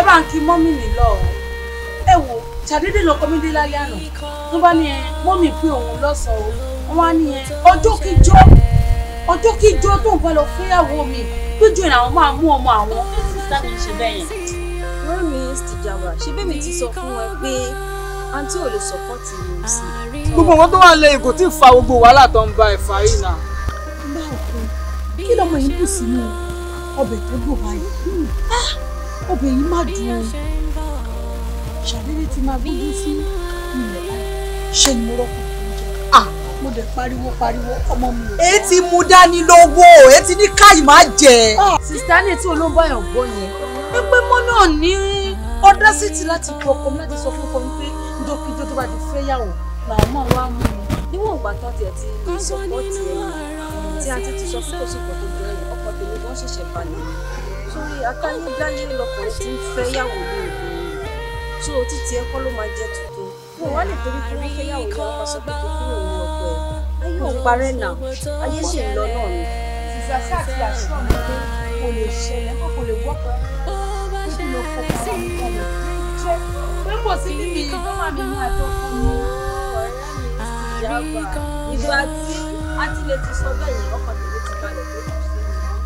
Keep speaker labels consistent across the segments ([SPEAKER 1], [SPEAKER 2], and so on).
[SPEAKER 1] bá ń kí mọ́mì mi lọ ẹ wò ṣàdédé lọ kọ́mídé lálẹ́ àná tó bá ní ẹ mọ́mì pé òun lọ́sàn-án wọn wá ní ẹ ọjọ́ kíjọ́ tó ń bá lọ fẹ́yàwó mi péjú ẹ̀ àwọn máa mú ọmọ àwọn sísá mi ṣe bẹ́ẹ̀ yẹn.
[SPEAKER 2] wọ́n mi Tìjàbá ṣe bẹ́ẹ̀ mi ti sọ fún ẹ pé àǹtí ò lè sọ́pọ́tì mi sí.
[SPEAKER 3] gbogbo nǹkan tó wà lẹ́yìn kò tí ì fa gbogbo wàhálà tó ń ba ẹ̀fà yìí náà.
[SPEAKER 1] báwo kí lọmọ yìí bù sínú ọbẹ̀ tó gbò báyìí ọbẹ̀ yìí má dùn ṣàdédé tí máa gbójú sí ilẹ̀ báyìí ṣé ni mo rọ́pò tó ń jẹ mo dẹ̀ pariwo ọmọ mi.
[SPEAKER 4] èyí ti mú dání lówó èyí ti ní káyì má jẹ.
[SPEAKER 1] sista ní tí olóńgbò yàn gbọ́ yẹn pé mo náà ní ọdásítì láti pe ọkọ mi láti sọ fún ọkọ mi pé ìjọkíjọ tó bá ti fẹ́ yàwó làwọn máa wá mú mi.
[SPEAKER 2] níwọ̀n ìgbà tó tiẹ̀ ti lè sọ́pọ́tì ẹ̀ tí a ti ti sọ fún òsì kan tó jẹ́ ọkọ tèmi kan ṣẹ̀ṣẹ̀ balẹ̀ sórí akáyédáyé lọkùnrin tí ń fẹ́ yàwó ní obìnrin tó títí ẹ kọ́ ló máa jẹ́ tuntun wọn wá lè torí pé wọ́n fẹ́ yàwó ní ọkọ sọ pé kò kúrò ní ọkọ ẹ̀ ayé ò parẹ́ náà ayé sì ń lọ náà ni.
[SPEAKER 1] ìfàsí àti àṣọ mi pé kò lè ṣẹlẹ̀ kò lè wọ́pọ̀ kí ló fọkàn wọn nìkan lè jẹ́ pé kò sí níbi ìdánwò mi ní àtọ́kùn mi.
[SPEAKER 2] Ìjàmbá ìgbà tí a ti lè ti sọ bẹ́ẹ̀ yẹn ọkọ̀ tèmi ti balẹ̀ tó kù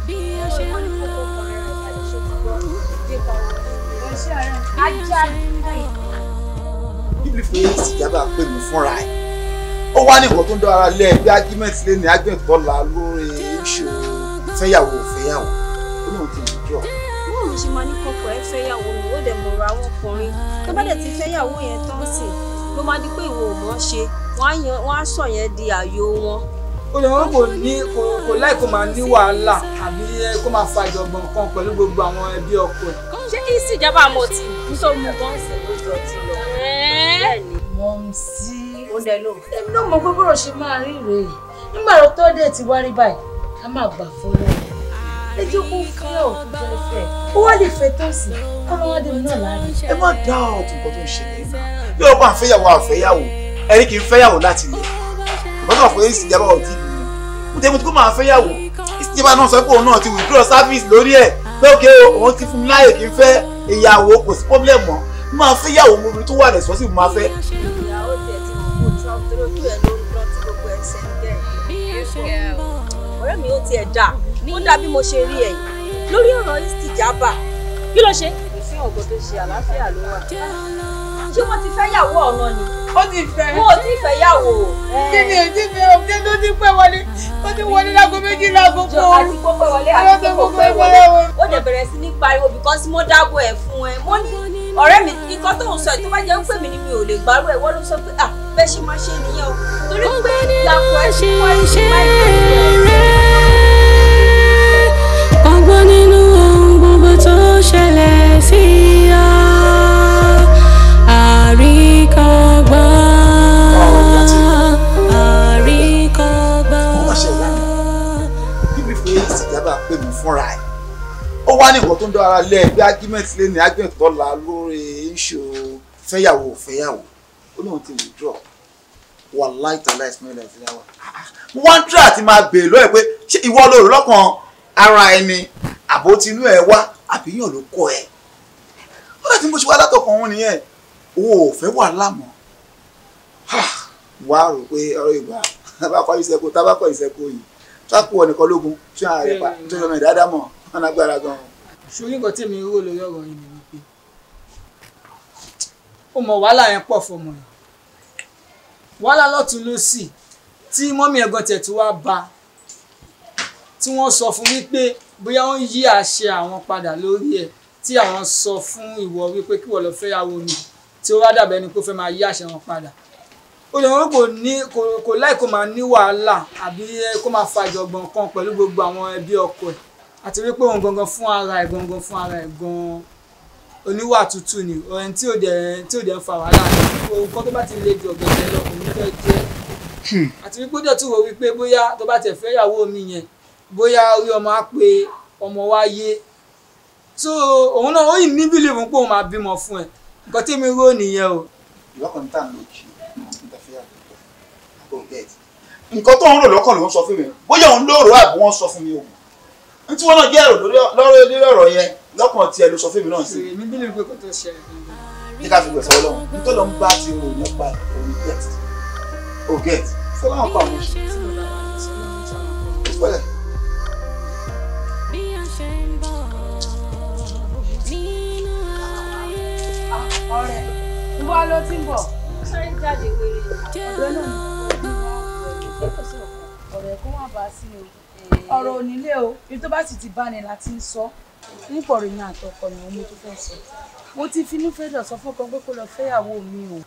[SPEAKER 2] sí i. ṣé wọ́n ní kókó kan rẹ̀ ìbàdí ṣe ti gbọ́ dé bá wọn.
[SPEAKER 1] ẹ̀ṣẹ̀ rẹ̀ ajá
[SPEAKER 5] bíbélì pé Tìjàbá pè mí fúnra ẹ̀ ó wá ní nǹkan tó ń dán ara lẹ́ bí argument lé ní argument tọ́la lórí iṣu fẹ́yàwó ó lóun ti withdraw.
[SPEAKER 2] báwo ló ṣe máa ní kọ́kọ́ ẹ fẹ́yàwó mi ó dẹ̀ mọ̀rọ̀ àwọn ọkùnrin tó bá dẹ̀ ti fẹ́yàwó yẹn tán sí ló máa di pé ìwọ ò mọ̀ ṣe wọ́n á sọ yẹn di ààyò wọn.
[SPEAKER 3] ó lè wọ́n kò láì kó máa ní wàhálà àbí kó máa fa ìjọ̀gbọ̀n kan pẹ̀lú gbogbo àwọn ẹbí ọkọ ẹ̀.
[SPEAKER 2] ṣé kí Tìjàbá mọ̀ tí nítorí mo gan ṣe lójú ọtí lọ. bẹ́ẹ̀ni
[SPEAKER 1] mọ̀ sí
[SPEAKER 2] ó dẹ lò.
[SPEAKER 1] èmi náà mọ pé bọ́rọ̀ ṣe máa rí rèé nígbà tó dé ti wá rí báyìí ká má gbà fún lọ ẹjọ́ kó fẹ́ ò tó fẹ́ fẹ́ ó wá lè fẹ́ tó sí kọ́ ló wá dé mi náà láàrin.
[SPEAKER 5] ẹ má dá ọ̀tún nǹkan tó ń ṣẹlẹ̀ náà bí ọkọ àfẹ́yàwó ẹni kì í fẹ́yàwó láti lẹ̀ ìbọn náà fún Tìjàbá ọtí ìlú mo tẹ́ mo ti kó máa fẹ́yàwó Tìjàbá náà sọ pé òun náà ti withdraw service lórí ẹ̀ pé òkè òun ti fún mi láàyè kì í fẹ́ ìyàwó kò sí problem mọ́ mo máa fẹ́yàwó mo rí tó wà lẹ̀ sọ́sì mo máa fẹ́.
[SPEAKER 2] ìyàwó tẹ̀ tí mo tọ́ torí ojú ẹ̀ ló ń lọ tí gbogbo ẹ̀ ṣe ń gẹ̀ ọ̀rẹ́ mi ó tiẹ̀ dà ó dà bí mo ṣe rí ẹ̀ lórí ọ̀rọ̀ Tìjàbá kí ló ṣe ìfihàn ògo tó ṣe àlàáfíà ló wà ṣé wọ́n ti fẹ́ yàwó ọ̀nà ni.
[SPEAKER 1] ó ti fẹ́.
[SPEAKER 2] wọn ò tí ì fẹ́ yàwó.
[SPEAKER 1] kí ni ò ti fẹ́ òkè tó ti pẹ́ wọlé ó ti wọlé láago méjì láago kó.
[SPEAKER 2] àti kó pẹ́ wọlé àti kó pẹ́ wọlé. ó dẹ̀ bẹ̀rẹ̀ sí ní pariwo because mo dábò ẹ̀ fún ẹ. mo ní ọ̀rẹ́ mi nǹkan tó ń sọ tó bá jẹ́ ń pè mí ni mi ò lè gbárù ẹ̀ wọ́n ló sọ pé bẹ́ẹ̀ ṣe máa ṣe nìyẹn o. torí pé ìyàwó ẹ̀ ṣe wọ́n ṣe máa ń
[SPEAKER 6] ọgbọ́n nínú ohun gbogbo tó ṣẹlẹ̀ sí ọ.
[SPEAKER 5] Tìjàbá pè mí fúnra ẹ̀ ó wá ní nǹkan tó ń dán ara lẹ́ bí argument lé ní argument tọ́la lórí iṣu fẹ́yàwó ó lóun ti withdraw wàláì tàlá ìsúnmọ́lẹ̀ ìfẹ́yàwó mo wá ń try àti máa bèèrè lọ́ẹ̀ pé ṣé ìwọ ló rò lọ́kàn ara ẹni àbó tinú ẹ wá àbíyàn ló kọ ẹ ó láti mo ṣe wá látọkàn òun nìyẹn owó ò fẹ́ wà lámọ́ wàá rò pé ọ̀rọ̀ ìgbà tábàkọ̀ ìṣẹ́kù yìí sáàkù ọ̀nìkan lógun tí a rẹ̀ pa tó yọmọ ìdáadáa mọ̀ wọn lágbára gan-an.
[SPEAKER 3] ṣorí nǹkan tí mi rò lórí ọ̀rọ̀ yìí ni wípé ó mọ wàhálà yẹn pọ̀ fọmọ yẹn wàhálà lọ́tún lósì tí mọ́mí ẹ̀gbọ́n tẹ̀ tí wàá bá tí wọ́n sọ fún wípé bóyá wọ́n yí àṣẹ àwọn padà lórí ẹ̀ tí àwọn sọ fún ìwọ wípé kí wọ́n lọ fẹ́yàwó mi tí ó wá dàbẹ̀ ni kó fẹ́ máa yí àṣẹ wọn padà ó lè wọ́n kò láì kó máa ní wàhálà àbí kó máa fa ìjọ̀gbọ̀n kan pẹ̀lú gbogbo àwọn ẹbí ọkọ ẹ̀ àti wípé òun gangan fún ara ẹ̀ gan oníwà tútù ni ọ̀rẹ́ tí ò dẹ̀ ń fa wàhálà ohun kan tó bá ti lè ju ọ̀gẹ̀dẹ̀ lọ kò ní fẹ́ jẹ́ àti wípé ó dẹ̀ tún wò wípé bóyá tó bá tẹ̀ fẹ́ ìyàwó mi yẹn bóyá orí ọmọ á pe ọmọ wa yé so òun náà ó yìí ní bílíìfù pé òun máa bímọ fún ẹ nǹkan tí mi rò nìyẹn o.
[SPEAKER 5] ìwọ́kàn tá à ń lò jù nǹkan tó ń rò lọ́kàn ló ń sọ fún mi bóyá òun lóòrò àbí wọ́n sọ fún mi o tí wọ́n náà jẹ́ èrò lórí ọ̀rọ̀ yẹn lọ́kàn tiẹ̀ ló sọ fún mi náà sí.
[SPEAKER 3] èmi bí lè pé kò tó ṣẹlẹ̀ gangan.
[SPEAKER 5] ní ká fi gbẹ̀sọ̀ ọlọ́run nítorí lọ́n bá ti rò nípa òun get o get fọlọ́run pa àwọn oṣù. ìpẹ́lẹ̀.
[SPEAKER 1] ọ̀rẹ́ níbo ló ti ń bọ̀.
[SPEAKER 2] sáré jáde wéré.
[SPEAKER 1] ọ̀rẹ́ náà ọ̀rẹ́ kó má bàa sí o ọ̀rọ̀ onílé o ibi tó bá sì ti bá ni la ti ń sọ nípa ọ̀rọ̀ yẹn àtọkọ ni mo tó fẹ́ sọ mo ti finú fẹ́dọ̀ sọ fún kan pé kó lọ fẹ́yàwó mi o.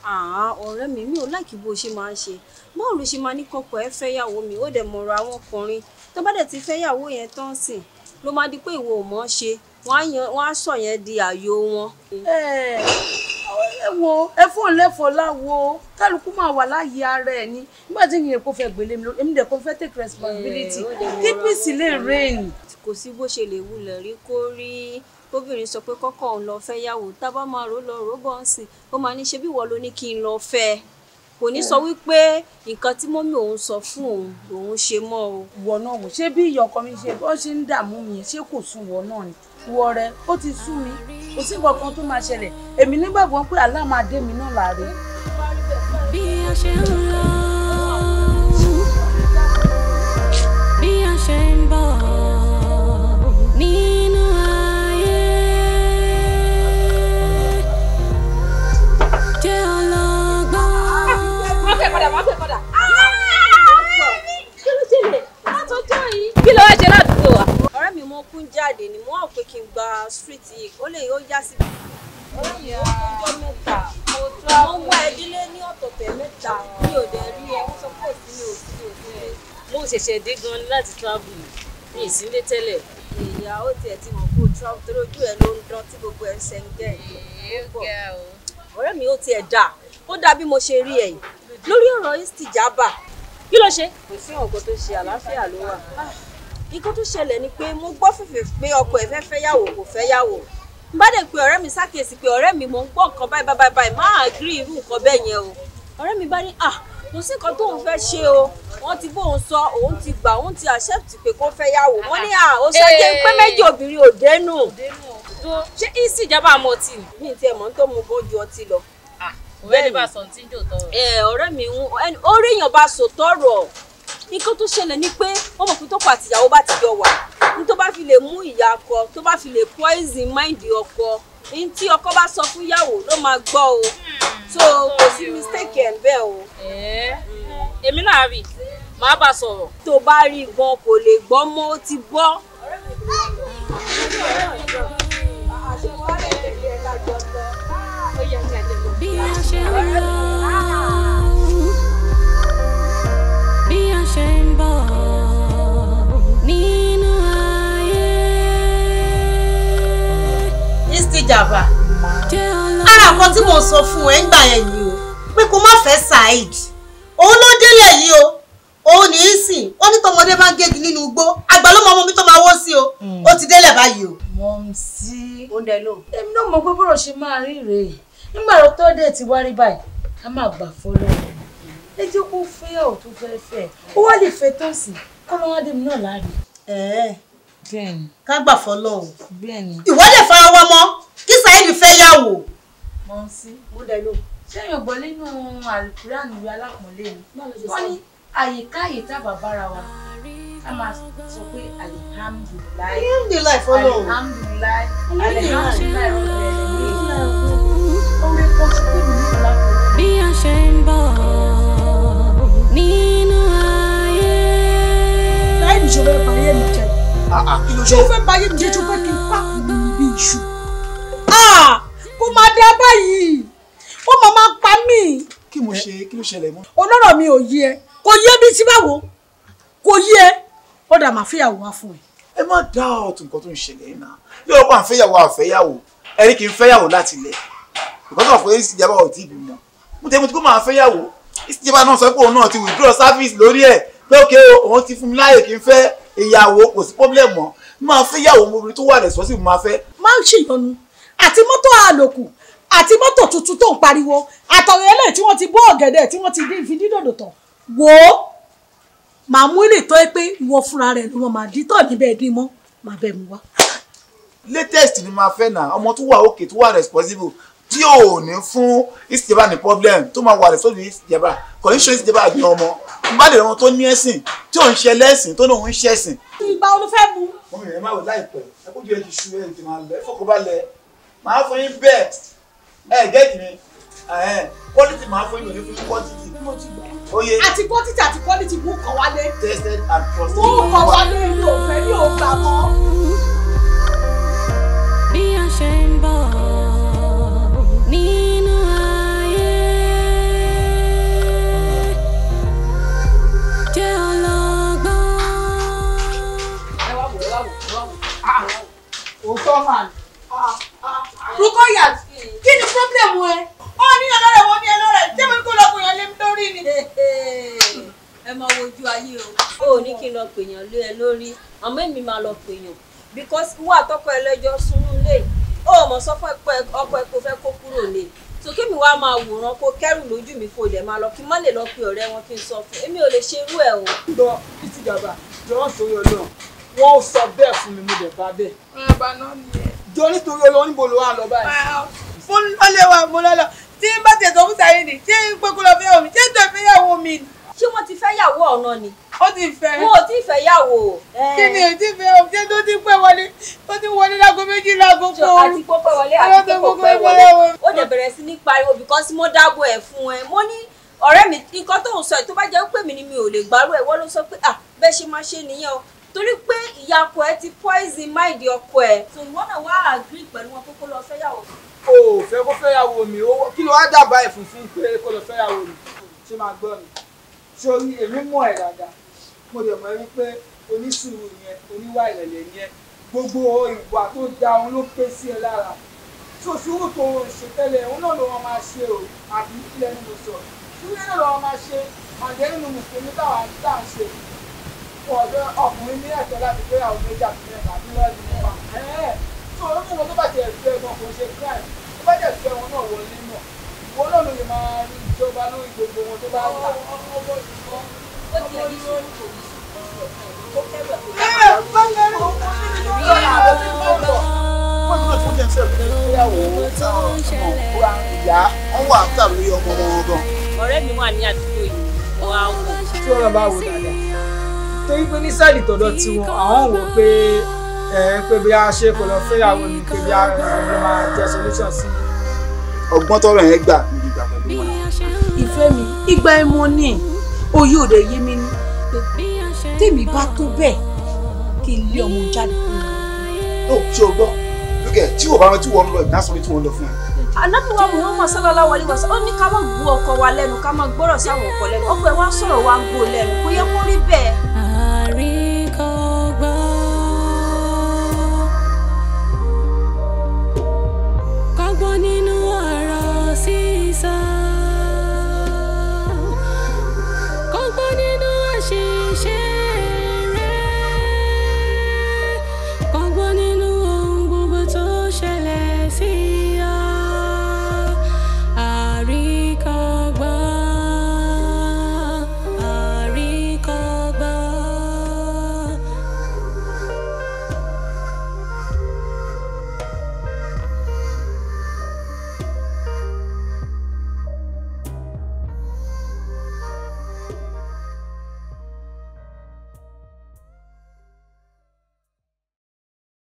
[SPEAKER 2] ọ̀rẹ́ mi ò láìkí bó ṣe máa ń ṣe báwo ló ṣe máa ní kọ́kọ́ ẹ fẹ́yàwó mi ó dẹ̀ mọ̀rọ̀ àwọn ọkùnrin tó bá dẹ̀ ti fẹ́yàwó yẹn tán sìn ló máa di pé ìwọ ò mọ̀ ṣe wọ́n á sọ yẹn di ààyò wọn.
[SPEAKER 1] ẹ wo ẹ fóun lẹ́fọ̀ọ́ láwo kálukú máa wà láàyè ara ẹ̀ ni nígbà tí ìyẹn kò fẹ́ gbélé mi èmi dẹ̀ kò fẹ́ take responsibility kí peace lè reign.
[SPEAKER 2] kò sí bó ṣe lè wulẹ̀ rí kó rí obìnrin sọ pé kọ́kọ́ òun lọ fẹ́ yàwó tá bá máa rò lọ rò bọ́ ń sìn ó máa ní ṣe bí wọ́n ló ní kí n lọ fẹ́ kò ní sọ wípé nǹkan tí mọ́mí òun sọ fún òun ṣe mọ́ o.
[SPEAKER 1] ìwọ náà wò ṣé bí ìyọkọ mi ṣe bó ṣe ń dààmú mi ṣé kò sún wọ náà ni ìwọ rẹ ó ti sú mi kò sí nǹkan kan tó máa ṣẹlẹ̀ èmi nígbàgbọ́ pé Allah máa dé mi náà láre.
[SPEAKER 6] bí a ṣe ń lọ bí a ṣe ń bọ̀ nínú ayé jẹ́ ọlọ́gbọ́n.
[SPEAKER 2] má fẹ́ padà. kí ló ṣẹlẹ̀ látọjọ́ yìí. kí ló wá ṣe ládùúgbò wa. ọ̀rẹ́ mi mo kún jáde ni mo hàn pé kí n gba street yìí ó lè yóò já síbi. ọ̀rẹ́ mi ó kọjọ́ mẹ́ta mo wá ẹdílé ní ọ̀tọ̀ọ̀tẹ̀ mẹ́ta mi ò dẹ̀ rí ẹ wọ́n sọ pé òsínlẹ̀.
[SPEAKER 7] mo ṣẹ̀ṣẹ̀ dé gan ni láti travel ní ìsílé tẹ́lẹ̀.
[SPEAKER 2] ìyá ó tiẹ̀ ti mọ̀ kó travel torí ojú ẹ̀ ló ń dán tí gbogbo ẹ̀ ń ṣe ń gẹ̀. ọ̀rẹ́ mi ó tiẹ̀ dà ó dà bí mo ṣe rí ẹ̀ yìí lórí ọ̀rọ̀ istijaba.
[SPEAKER 7] kí ló ṣe.
[SPEAKER 2] kò sí nǹkan tó ṣe àlàáfíà ló wà. nǹkan tó ṣẹlẹ̀ ni pé mo gbọ́ fèfè pé ọkọ ẹ̀ fẹ́ fẹ́yàwó kò fẹ́yàwó n bá dẹ̀ pé ọ̀rẹ́ mi ṣàkíyèsí pé ọ̀rẹ́ mi mò ń gbọ́ nǹkan báyìí má agree irú nǹkan bẹ́ẹ̀ yẹn o ọ̀rẹ́ mi bá ní kò sí nǹkan tóun fẹ́ ṣe o wọ́n ti bóun sọ òun ti gbà òun ti accept pé kó fẹ́yàwó wọ́n ní ó ṣàjẹ́ pé méjì obìnrin ò dénú.
[SPEAKER 7] ṣé isi ìjábá àmọ́ ọtí ni.
[SPEAKER 2] mi ti ẹ̀ mọ̀ tó mu bójú ọtí lọ.
[SPEAKER 7] ọ̀rẹ́ mi bá sọ tí ń jò tọrọ.
[SPEAKER 2] ọ̀rẹ́ mi ó rí èèyàn bá sọ tọrọ nǹkan tó ṣẹlẹ̀ ni pé wọ́n mọ̀ pé tó pa àtìyàwó bá ti jọ wà ní tó bá fi lè mú ìyá ọkọ tó bá fi lè poison mind ọkọ ní tí ọkọ bá sọ fún ìyàwó ló máa gbọ́ o so kò sí mistake ẹ̀ ń bẹ̀ o.
[SPEAKER 7] èmi náà rí màá bá sọ̀rọ̀.
[SPEAKER 2] tó bá rí gan kò lè gbọ́ mọ́ ó ti gbọ́.
[SPEAKER 6] bí a ṣe ń lọ bí a ṣe ń bọ̀ nínú ayé.
[SPEAKER 4] Istijaba ara kan tí mo sọ fún ẹ ń gbà yẹn yìí o pé kó má fẹ́ Saheed òun ló délẹ̀ yìí o òun ní í sìn ó ní tọmọdé bá ń gégi nínú igbó àgbà ló mọ ọmọ mi tó máa wó sí o ó ti délẹ̀ báyìí o.
[SPEAKER 1] Mọ̀mísí
[SPEAKER 4] ó dẹ lò.
[SPEAKER 1] èmi náà mọ̀ pé bọ́rọ̀ ṣe máa rí rèé nígbà tó dé ti wá rí báyìí ká má gbà fọlọ́ ẹ jẹ́ kó fẹ́ ọ̀ tó fẹ́ fẹ́ ó wá lè fẹ́ tó sì kọ́ ló wá dé mi náà láàrin. bẹ́ẹ̀ni
[SPEAKER 4] ká gbà fọlọ́ o.
[SPEAKER 1] bẹ́ẹ̀ni.
[SPEAKER 4] ìwọ lè fara wa mọ́ kí Saheed fẹ́ yàwó.
[SPEAKER 1] Mọ̀mísí
[SPEAKER 4] ó dẹ lò.
[SPEAKER 1] ṣéyàn gbọ́ nínú Al-Qur'an ìwé alápọ̀nlé ni wọ́n ní àyíká yìí tábà bára wa a máa sọ pé alihamdulilayi
[SPEAKER 4] alhamdulilayi fọlọ́ o.
[SPEAKER 1] alihamdulilayi alihamdulilayi orí kan ti pè mí nígbà kan.
[SPEAKER 6] bí a ṣe ń bọ̀ nínú ayé.
[SPEAKER 1] Saheed ṣe fẹ́ báyé mi jẹ.
[SPEAKER 5] kí ló
[SPEAKER 1] ṣé
[SPEAKER 5] ṣe.
[SPEAKER 1] o fẹ́ báyé mi jẹ tó fẹ́ kí n pa bí iṣu. kó máa dá báyìí ó máa pa mí.
[SPEAKER 5] kí ló ṣẹlẹ̀ mọ́.
[SPEAKER 1] olóró mi ò yé ẹ kò yé bí tí báwo kò yé ẹ ó dà máa fẹ́yàwó wá fún ẹ.
[SPEAKER 5] ẹ má dá ọ̀tún nǹkan tó ń ṣẹlẹ̀ yìí náà yóò pa àfẹ́yàwó ẹni kì í fẹ́yàwó láti ilẹ̀ ìkọ́sọ̀ fún Istijaba ò tí ì bímọ mo tẹ́ mo ti kó máa fẹ́yàwó Istijaba náà sọ pé òun náà ti withdraw service lórí ẹ̀ pé òkè òun ti fún mi láàyè kí n fẹ́ ìyàwó kò sí problem mọ́ máa fẹ́yàwó mo rí tó wà lẹ́sọ̀ sí mo máa fẹ́.
[SPEAKER 1] máa ń ṣèyọnu àti mọ́tò àlòkù àti mọ́tò tuntun tó ń pariwo àtọ̀rọ̀ ẹlẹ́ tí wọ́n ti bó ọ̀gẹ̀dẹ̀ tí wọ́n ti dín fi dídòdò tán wò ó màá mú ilé tọ́ ẹ pé ìwọ fúnra rẹ̀ ni wọ́n máa dín tọ́ níbẹ̀ dín mọ́ máa bẹ̀ mú wá.
[SPEAKER 5] latest ni máa fẹ́ náà ọmọ tó wà okay tó wà responsible tí ò ní fún ìsìjẹba ní problem tó máa wà responsible ìsìjẹba condition ìsìjẹba àgbẹ̀ ọmọ n bá lè rán tó ní ẹ̀sìn tí ò ń ṣe lẹ́sìn tó lóun ń ṣẹ̀sìn.
[SPEAKER 1] ìgbà wo ló fẹ́ mu.
[SPEAKER 5] ọmọ yẹn máa wò láìpẹ́ ẹ kó ju ẹ ti ṣu ẹ ti máa lọ ẹ fọkàn balẹ̀ máa fún yín bẹ́ẹ̀ ẹ gẹ́gì mi quality máa fún yín lónìí fún quantity. oye
[SPEAKER 1] àti quantity àti quality mú kàn wálé.
[SPEAKER 5] tested and trusted.
[SPEAKER 1] mú kàn wálé ní òfẹ́ ní ògbà mọ́.
[SPEAKER 6] bí a ṣe ń bọ̀ nínú ayé jẹ́ ọlọ́gbọ́n.
[SPEAKER 3] ẹ wá wò. òótọ́ màá ní.
[SPEAKER 1] Rúkọ̀yà kí ni pọ́blẹ̀mù ẹ? Ó ní ọlọ́rẹ̀ wọn ní ẹlọ́rẹ̀ tí mo ní kó lọ pèèyàn lé mi lórí ni.
[SPEAKER 2] Ẹ máa wojú ayé o. Ó ní kí n lọ pèèyàn lé ẹ lórí àmọ́ èmi máa lọ pèèyàn because wà tọkọ ẹlẹ́jọ́ súnú lé ó mọ̀ sọ fún ọkọ ẹ kó fẹ́ kó kúrò lé so kí mi wá máa wòran kó kẹ́rù lójú mi kó dẹ̀ máa lọ kí n má lè lọ pe ọ̀rẹ́ wọn kí n sọ fún èmi ò lè ṣe irú ẹ̀ o.
[SPEAKER 3] lọ títí gàba jọ̀wọ́ torí Ọlọ́run wọ́n sọ bẹ́ẹ̀ fún mi mo dẹ̀ bá bẹ́ẹ̀.
[SPEAKER 1] Bàbá náà nìyẹn.
[SPEAKER 3] jọ nítorí Ọlọ́run níbo ló wà lọ báyìí.
[SPEAKER 1] Fún lọ́lẹ́wà mo lọ́lọ́ tí n bá tẹ̀ sọ fún Sáyé ni tí n pé kó lọ fẹ́yàwó mi tí n tẹ̀ fẹ́yàwó mi ni.
[SPEAKER 2] Ṣé wọ́n ti fẹ́ yàwó ọ̀nà ni?
[SPEAKER 1] Ó ti fẹ́.
[SPEAKER 2] Wọn ò tí ì fẹ́ yàwó.
[SPEAKER 1] Kí ni èyí ti fẹ́ o? Ṣé tó ti pẹ́ wọlé? Ó ti wọlé lágo méjì lágo kó o.
[SPEAKER 2] Àti kó pẹ́ wọlé àti kó pẹ́ wọlé. Ó dẹ̀ bẹ̀rẹ̀ sí ní pariwo because mo dáàbò ẹ̀ fún ẹ. Mo ní ọ̀rẹ́ mi nǹkan tó ń sọ ẹ̀ tó bá jẹ́ pé mi ni mi ò lè gbárù ẹ̀ wọ́n ló sọ pé bẹ́ẹ̀ ṣe máa ṣe nìyẹn o. Torí pé ìyá ọkọ ẹ ti poison mind ọkọ ẹ. So ìwọ náà wá agree pẹ̀lú wọn kó lọ fẹ́ yàwó.
[SPEAKER 3] O ò fẹ́ kó fẹ́ yàwó mi kí ló wá dábàá ẹ̀ funfun pé kó lọ fẹ́ yàwó mi ṣé máa gbọ́ mi. Sórí èmi mọ̀ ẹ́ dáadáa mo dẹ̀ mọ̀ ẹ́ wípé onísùúrù yẹn oníwà ìrẹ̀lẹ̀ yẹn gbogbo ìwà tó da òun ló pé sí ẹ lára tó sùúrù tó ṣe tẹ́lẹ̀ òun náà ló wọn máa ṣe o àbí ilẹ̀ ni mo sọ sùúrù náà ló wọn máa ṣe àjẹ́ nínú mùsùlùmí táwọn tá à ń ṣe ọ̀dọ́ ọkùnrin ní ẹ̀tọ́ láti gbé àwọn méjì àti mẹ́ta àbí lọ́ọ̀dì nípa tó olóṣèlú tó bá jẹ́ ìfẹ́ wọn kò ṣe crime tó bá jẹ́ ìfẹ́ wọn náà wọlé náà wọn náà ló lè máa rí ìjọba lórí gbogbo wọn tó bá wà.
[SPEAKER 2] Ó ti ẹni sùúrù kò ní sùúrù ó kẹ́rù ọ̀rẹ́ mi wà ní àdúgbò yìí wọ́n á wò.
[SPEAKER 3] Tí wọ́n bá wò dáadáa torí pé ní sáìdì tọ̀dọ̀ tiwọn àwọn wò pé pé bí a ṣe kò lọ fẹ́yàwó ni pé bí a lọ máa jẹ́ solution sí.
[SPEAKER 5] ọgbọ́n tọrọ yẹn gbà níbi ìgbà pẹ̀lú wọn.
[SPEAKER 1] Ìfẹ́ mi ìgbà ẹ̀mọ́ ní oyè òde yé mi ní tèmi bá tó bẹ́ẹ̀ kí n lé ọmọ jáde fún mi.
[SPEAKER 5] ó ṣe o gbọ́ lókè tí o bá wọn tí wọ́n lọ ìdásọ tí wọ́n lọ fún ẹ.
[SPEAKER 2] Ànábìwá Muhammad sallallahu alaihi wasallam ó ní ká má gbọ́ ọkọ wa lẹ́nu ká má gbọ́rọ̀ sí àwọn ọkọ lẹ́nu ọkọ ẹ̀ wá sọ̀rọ̀ wá ń gbọ́ lẹ́nu kò yẹ kó rí bẹ́ẹ̀.